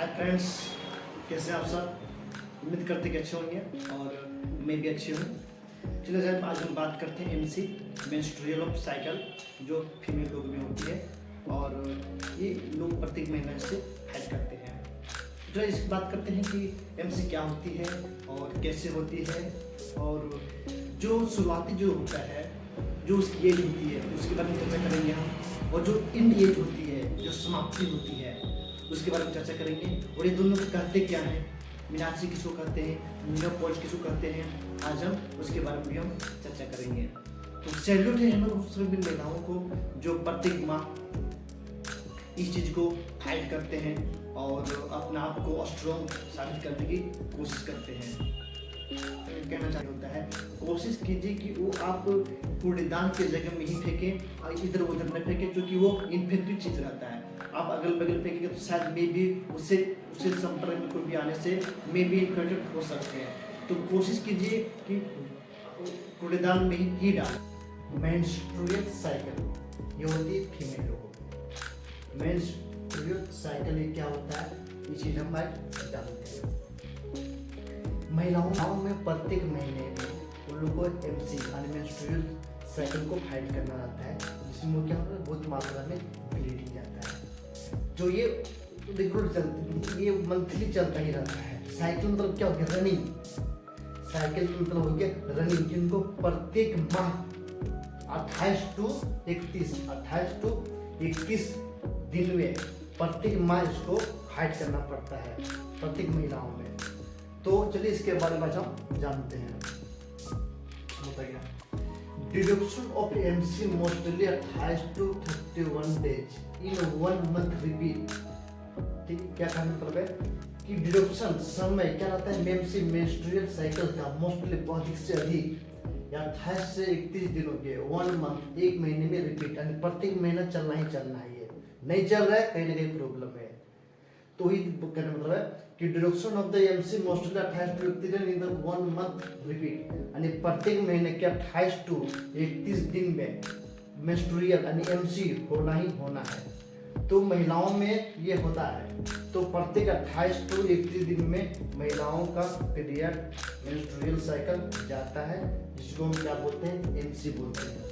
Hi friends, कैसे हैं आप सब। उम्मीद करते कि अच्छे होंगे और मैं भी अच्छी हूँ। चलिए साहब, आज हम बात करते हैं एमसी मेंस्ट्रुअल ऑफ साइकिल, जो फीमेल लोग में होती है और ये लोग प्रत्येक महीने से फाइट करते हैं। तो इस बात करते हैं कि एमसी क्या होती है और कैसे होती है, और जो शुरुआती जो होता है, जो उसकी एज होती है उसके बारे में चर्चा करेंगे हम, और जो इंड एज होती है, जो समाप्ति होती है, उसके बारे में चर्चा करेंगे। और ये दोनों को कहते क्या हैं, मीनाक्षी किसको कहते हैं, मेनोपॉज किसको कहते हैं, आज हम उसके बारे में भी हम चर्चा करेंगे। तो सैल्यूट है हम लोग सभी महिलाओं को जो प्रत्येक माह इस चीज़ को फाइट करते हैं और अपने आप को स्ट्रॉन्ग साबित करने की कोशिश करते हैं। कहना चाहिए होता है, कोशिश कीजिए कि वो आप कूड़ेदान के जगह में ही फेंकें और इधर उधर न फेंकें, क्योंकि वो इन्फेक्टिव चीज़ रहता है। आप अगल बगल फेंकेंगे तो शायद मे भी उससे संपर्क में कोई भी आने से मे भी इन्फेक्टेड हो सकते हैं। तो कोशिश कीजिए कि कूड़ेदान में ही डालें। मेंस्ट्रुअल साइकिल ये होती है फीमेल लोगों की। मेंस्ट्रुअल साइकिल ये क्या होता है, ये चीज़ हम आज जानते हैं। महिलाओं में प्रत्येक महीने में उन लोगों को एमसी यानी मेंस्ट्रुअल साइकिल को फाइट करना रहता है, जिसमें क्या होता है, बहुत मात्रा में ब्लीडिंग जाता है। जो ये रेगुलर चलता, ये मंथली चलता ही रहता है। साइकिल मतलब क्या हो गया, रनिंग। साइकिल का मतलब हो गया रनिंग, जिनको प्रत्येक माह 28 टू 31 दिन में प्रत्येक माह इसको फाइट करना पड़ता है प्रत्येक महिलाओं में। तो चलिए इसके बारे में हम जानते हैं। बताइए, deduction of MC mostly 28 to 31 days in 1 month repeat. ठीक, क्या कहना मतलब है कि डिडक्शन समय क्या रहता है एमसी मेंस्ट्रुअल साइकिल का मोस्टली अधिक से अधिक या 28 से 31 दिनों के 1 मंथ, एक महीने में रिपीट, यानी प्रत्येक महीना चलना ही है। नहीं चल रहा है, कहीं ना कहीं प्रॉब्लम है। तो ही कहने मतलब है कि deduction of the MC mostly 28 to 31 in the 1 month repeat, यानी प्रत्येक महीने के 28 टू 31 दिन में मेंस्ट्रुअल यानी एमसी होना ही होना है। तो महिलाओं में ये होता है, तो प्रत्येक 28 टू 31 दिन में महिलाओं का पीरियड मेंस्ट्रुअल साइकिल जाता है, जिसको हम क्या बोलते हैं, एमसी बोलते हैं।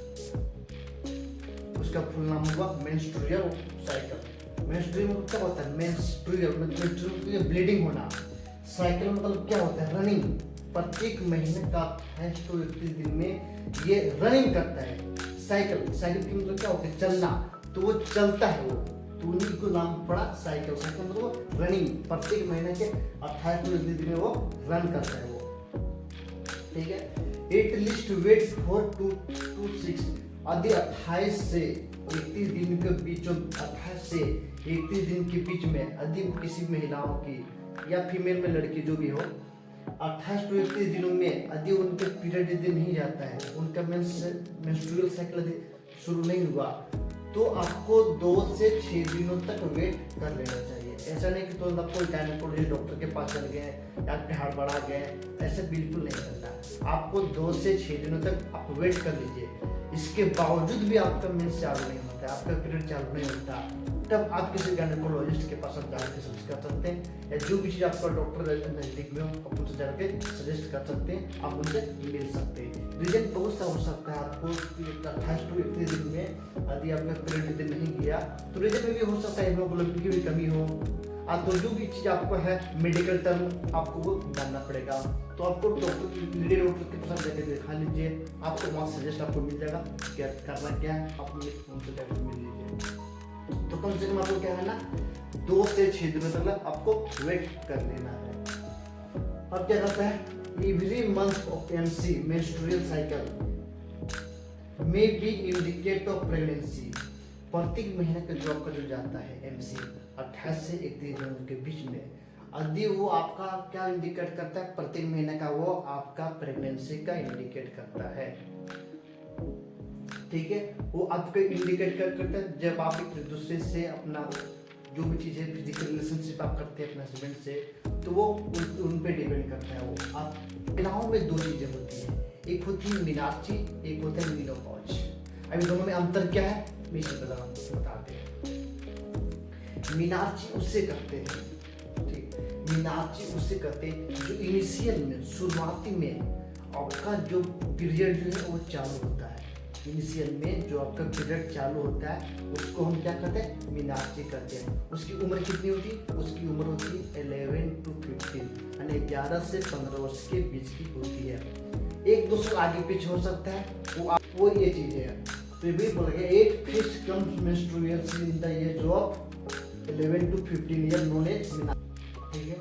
उसका फुल नाम हुआ मेंस्ट्रुअल साइकिल। मेंस्ट्रुअल मतलब क्या होता है, मेंस्ट्रुअल ब्लीडिंग होना। साइकिल मतलब क्या होता है, रनिंग। प्रत्येक महीने का 28 टू 31 दिन में ये रनिंग करता है। साइकिल की मतलब क्या होता है, चलना। तो वो चलता है, वो तो उन्हीं को नाम पड़ा साइकिल। साइकिल मतलब रनिंग, प्रत्येक महीने के 28 टू 31 दिन में वो रन करता है वो। ठीक है, एट लिस्ट वेट 4 to 6 यदि 28 से 31 दिन के बीच, 28 से 31 दिन के बीच में यदि किसी महिलाओं की या फीमेल में लड़की जो भी हो, 28 टू 31 दिनों में यदि उनके पीरियड यदि नहीं जाता है, उनका मेंस्ट्रुअल साइकिल यदि शुरू नहीं हुआ, तो आपको 2 से 6 दिनों तक वेट कर लेना चाहिए। ऐसा नहीं कि तुरंत आपको गायनेकोलॉजिस्ट डॉक्टर के पास चल गए या आपके हार्ट बढ़ा गए, ऐसे बिल्कुल नहीं करना। आपको 2 से 6 दिनों तक आप वेट कर लीजिए। इसके बावजूद भी आपका मेंस चालू नहीं होता है, आपका पीरियड चालू नहीं होता, तब आप किसी गायनेकोलॉजिस्ट के पास जाकर सजेस्ट कर सकते हैं, या जो भी चीज़ आपका डॉक्टर नज़दीक में हो आप उनसे जाकर सजेस्ट कर सकते हैं, आप उनसे मिल सकते हैं। रीजन बहुत सा हो सकता है आपको 28 टू 31 दिन में यदि आपका पीरियड दिन नहीं गया, तो रीजन में भी हो सकता है हीमोग्लोबिन की भी कमी हो। तो जो भी चीज़ आपको है मेडिकल टर्म आपको वो जानना पड़ेगा, तो आपको डॉक्टर के पास जाकर दिखा लीजिए, आपको वहाँ सजेस्ट आपको मिल जाएगा क्या करना क्या है, आप उनसे जाकर मिल लीजिए। तो कम से कम आपको क्या है ना, 2 से 6 दिनों तक आपको वेट कर लेना है। अब क्या करता है, every month of MC menstrual cycle may be indicate of pregnancy. प्रत्येक महीने का जो आपका जो जाता है एमसी 28 से 31 दिनों के बीच में, यदि वो आपका क्या इंडिकेट करता है, प्रत्येक महीने का वो आपका प्रेगनेंसी का इंडिकेट करता है। ठीक है, वो आपको इंडिकेट करता है जब आप एक दूसरे से अपना जो भी चीज़ है, फिजिकल रिलेशनशिप आप करते हैं अपने हस्बैंड से, तो वो उन पे डिपेंड करता है। वो आप महिलाओं में 2 चीज़ें होती हैं, एक होती है मीनाक्षी, एक होता है मेनोपॉज। अभी दोनों में अंतर क्या है, मैं इसे बताते हैं। मीनाक्षी उससे करते हैं ठीक, मीनाची उसे कहते हैं जो इनिशियल में, शुरुआती में आपका जो पीरियड जो है वो चालू होता है। इनिशियल में जो आपका पीरियड चालू होता है उसको हम क्या कहते हैं, मीनाची कहते हैं। उसकी उम्र कितनी होती है, उसकी उम्र होती है 11 to 15, यानी 11 से 15 वर्ष के बीच की होती है। 1-2 साल आगे पीछे हो सकता है, वो ये चीज़ है। तो ये भी बोला गया 8 first comes menstruation in the age of 11 to 15 year known as मीनाची। ठीक है,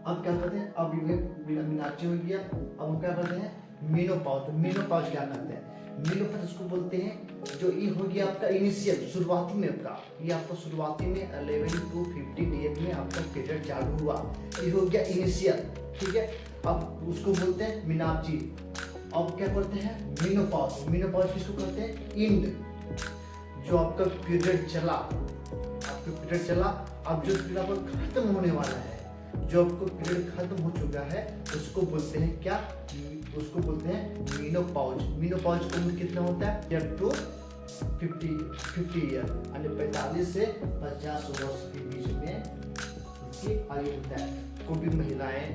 अब क्या करते हैं, अब ये मीनाची हो गया। अब हम क्या करते हैं, मेनोपॉज। मेनोपॉज क्या करते हैं, मेनोपॉज उसको बोलते हैं जो ये हो गया आपका इनिशियल, शुरुआती में आपका, ये आपको शुरुआती में 11 to 15 ईयर में आपका पीरियड चालू हुआ, ये हो गया इनिशियल। ठीक है, अब उसको बोलते हैं मीनाची। अब क्या करते हैं, मेनोपॉज। मेनोपॉज किसको कहते हैं, इंड, जो आपका पीरियड चला, आपका पीरियड चला, अब जो पीरियड आपका खत्म होने वाला है, जो आपको पीरियड खत्म हो चुका है उसको बोलते हैं क्या, उसको बोलते हैं मेनोपॉज। मेनोपॉज का उम्र कितना होता है, 10 to 50 ईयर, यानी 45 से 50 वर्ष के बीच में उसकी आयु होता है। कोई भी महिलाएं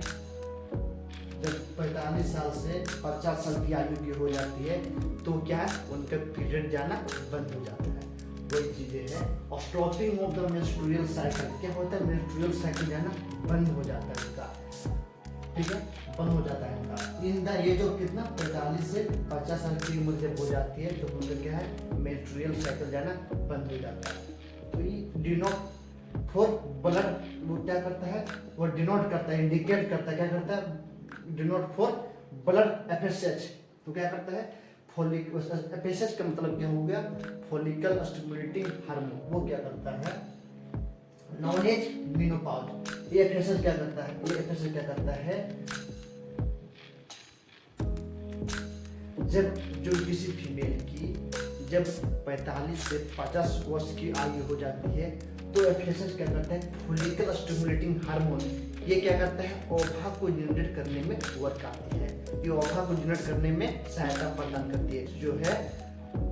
जब 45 साल से 50 साल की आयु की हो जाती है तो क्या है, उनका पीरियड जाना बंद हो जाता है। वही चीजें है, और stopping of the menstrual cycle, क्या होता है, मेंस्ट्रुअल साइकिल जाना बंद हो जाता है उनका। ठीक है, बंद हो जाता है उनका। इन द एज ऑफ कितना, 45 से 50 साल की उम्र जब हो जाती है तो उनका क्या है, मेंस्ट्रुअल साइकिल जाना बंद हो जाता है। तो ये डिनोट फॉर ब्लड, वो क्या करता है, वो डिनोट करता है, इंडिकेट करता है, क्या करता है, डिनोट फॉर ब्लड एफएसएच। तो क्या करता है, एफएसएच का मतलब क्या हो गया, फॉलिकल स्टिमुलेटिंग हार्मोन, वो क्या करता है, नॉन एज मेनोपॉज। ये एफएसएच क्या करता है, ये एफएसएच क्या करता है, जब जो किसी फीमेल की जब 45 से 50 वर्ष की आयु हो जाती है तो एफएसएच क्या करता है, फॉलिकल स्टिमुलेटिंग हार्मोन, ये क्या करता है, ओवा को जनरेट करने में वर्क आती है। ये ओवा को जनरेट करने में सहायता प्रदान करती है। जो है,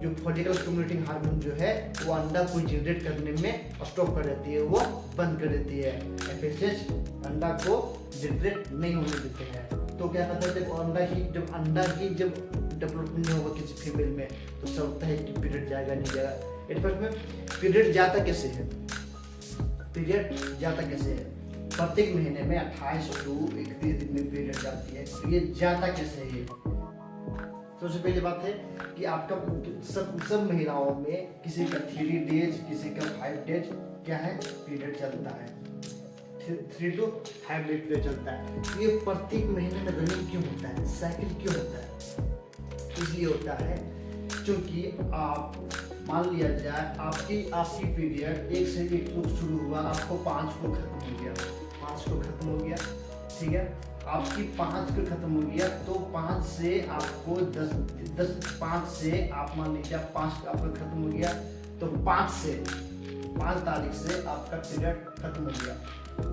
जो फॉलिकल स्टिमुलेटिंग हार्मोन जो है वो अंडा को जनरेट करने में स्टॉप कर देती है, वो बंद कर देती है। एफएसएच अंडा को जनरेट नहीं होने देते हैं। तो क्या कहता है, जब अंडा ही जब डेवलपमेंट नहीं होगा किसी फीमेल में तो सकता है कि पीरियड जाएगा नहीं जाएगा। इनफैक्ट में पीरियड जाता कैसे है, पीरियड जाता कैसे है, प्रत्येक महीने में 28 to 31 दिन में पीरियड जाती है। तो ये जाता कैसे है, सबसे पहली बात है कि आपका सब महिलाओं में किसी का 3 days, किसी का 5 days क्या है, पीरियड चलता है, 3 to 5 days पीरियड चलता है। ये प्रत्येक महीने में रनिंग क्यों होता है, साइकिल क्यों होता है, इसलिए होता है क्योंकि आप मान लिया जाए आपकी पीरियड 1 से 1 को शुरू हुआ, आपको 5 को खत्म हो गया, 5 को खत्म हो गया। ठीक है, आपकी 5 को खत्म हो गया तो 5 से आपको 10 5 से आप मान लीजिए 5 आपका खत्म हो गया तो 5 तारीख से आपका पीरियड खत्म हो गया।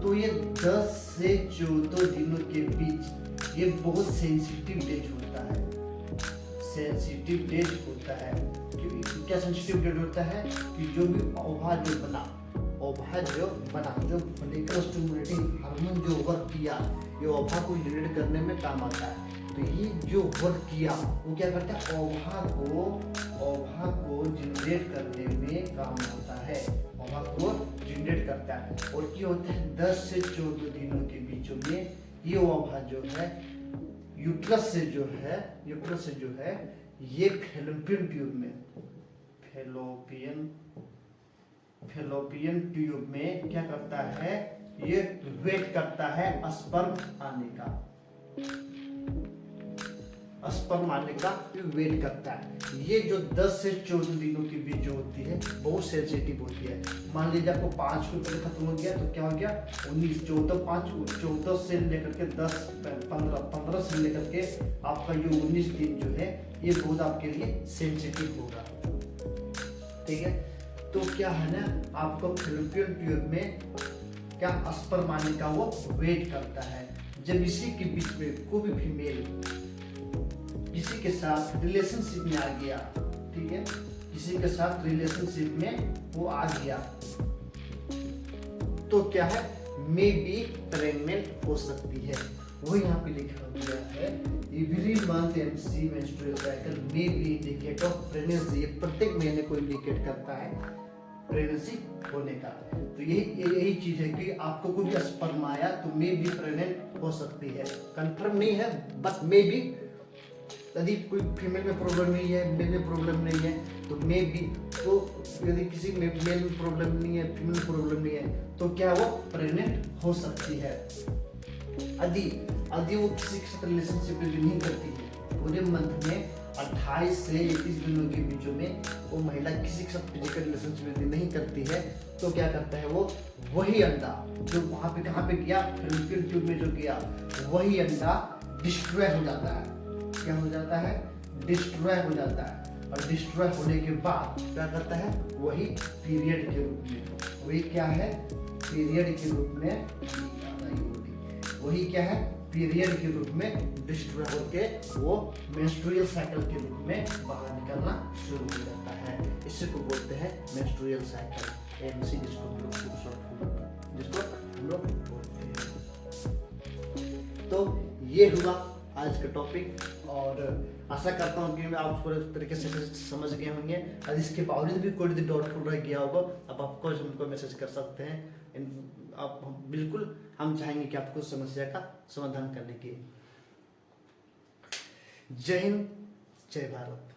तो ये 10 से 14 दिनों के बीच ये बहुत सेंसिटिव डेज होता है, सेंसिटिव डेज होता है। क्या सेंसिटिव डेज होता है कि जो भी ओवा जो बना, जो फॉलिकल स्टिमुलेटिंग हार्मोन जो वर्क किया, ये ओवा को जनरेट करने में काम आता है। तो ये जो वर्क किया वो क्या करता है, ओवा को जनरेट करने में काम आता है, ओवा को जनरेट करता है। और क्या होता है, 10 से 14 दिनों के बीचों में ये ओवा जो है यूट्रस से जो है ये फैलोपियन ट्यूब में क्या करता है, ये वेट करता है स्पर्म आने का वेट करता है। ये जो 10 से 14 दिनों के बीच जो होती है बहुत सेंसिटिव होती है। मान लीजिए आपको 5 को पहले खत्म हो गया तो क्या हो गया, 19 14 से लेकर के 10 15 से लेकर के आपका ये 19 दिन जो है ये बहुत आपके लिए सेंसिटिव होगा। ठीक है, तो क्या है ना, आपको फैलोपियन ट्यूब में क्या स्पर्म आने का वो वेट करता है। जब इसी के बीच में कोई भी फीमेल किसी के साथ रिलेशनशिप में आ गया, ठीक है, किसी के साथ रिलेशनशिप में वो आ गया तो क्या है, मे बी प्रेग्नेंट हो सकती है। वो यहाँ पे लिखा गया है every month MC menstrual cycle may be indicate of pregnancy. ये प्रत्येक महीने को इंडिकेट करता है प्रेगनेंसी होने का। तो यही चीज है कि आपको कोई भी स्पर्म आया तो मे बी प्रेग्नेंट हो सकती है, कंफर्म नहीं है बट मे बी। यदि कोई फीमेल में प्रॉब्लम नहीं है, मेल में प्रॉब्लम नहीं है तो मे बी, तो यदि किसी में मेल में प्रॉब्लम नहीं है, फीमेल में प्रॉब्लम नहीं है तो क्या वो प्रेग्नेंट हो सकती है। यदि वो किसी के साथ रिलेशनशिप नहीं करती है, पूरे मंथ में 28 से 31 दिनों के बीचों में वो महिला किसी के साथ फिजिकल रिलेशनशिप नहीं करती है, तो क्या करता है वो, वही अंडा जो वहां पे कहाँ पे गया, फैलोपियन ट्यूब में जो गया, वही अंडा डिस्ट्रॉय हो जाता है। क्या हो जाता है, डिस्ट्रॉय हो जाता है। और डिस्ट्रॉय होने के बाद क्या करता है, वही पीरियड के रूप में, वही क्या है, पीरियड के रूप में, वही क्या है, पीरियड के रूप में डिस्ट्रॉय होकर वो मेंस्ट्रुअल साइकिल के रूप में बाहर निकलना शुरू हो जाता है। इसी को बोलते हैं मेंस्ट्रुअल साइकिल, एमसी, जिसको हम लोग बोलते हैं। तो ये हुआ आज का टॉपिक, और आशा करता हूँ कि आप पूरे तरीके से समझ गए होंगे। और इसके बावजूद भी कोई डाउटफुल रह गया होगा, अब आपको हमको मैसेज कर सकते हैं। आप बिल्कुल हम चाहेंगे कि आपको समस्या का समाधान करने की। जय हिंद, जय भारत।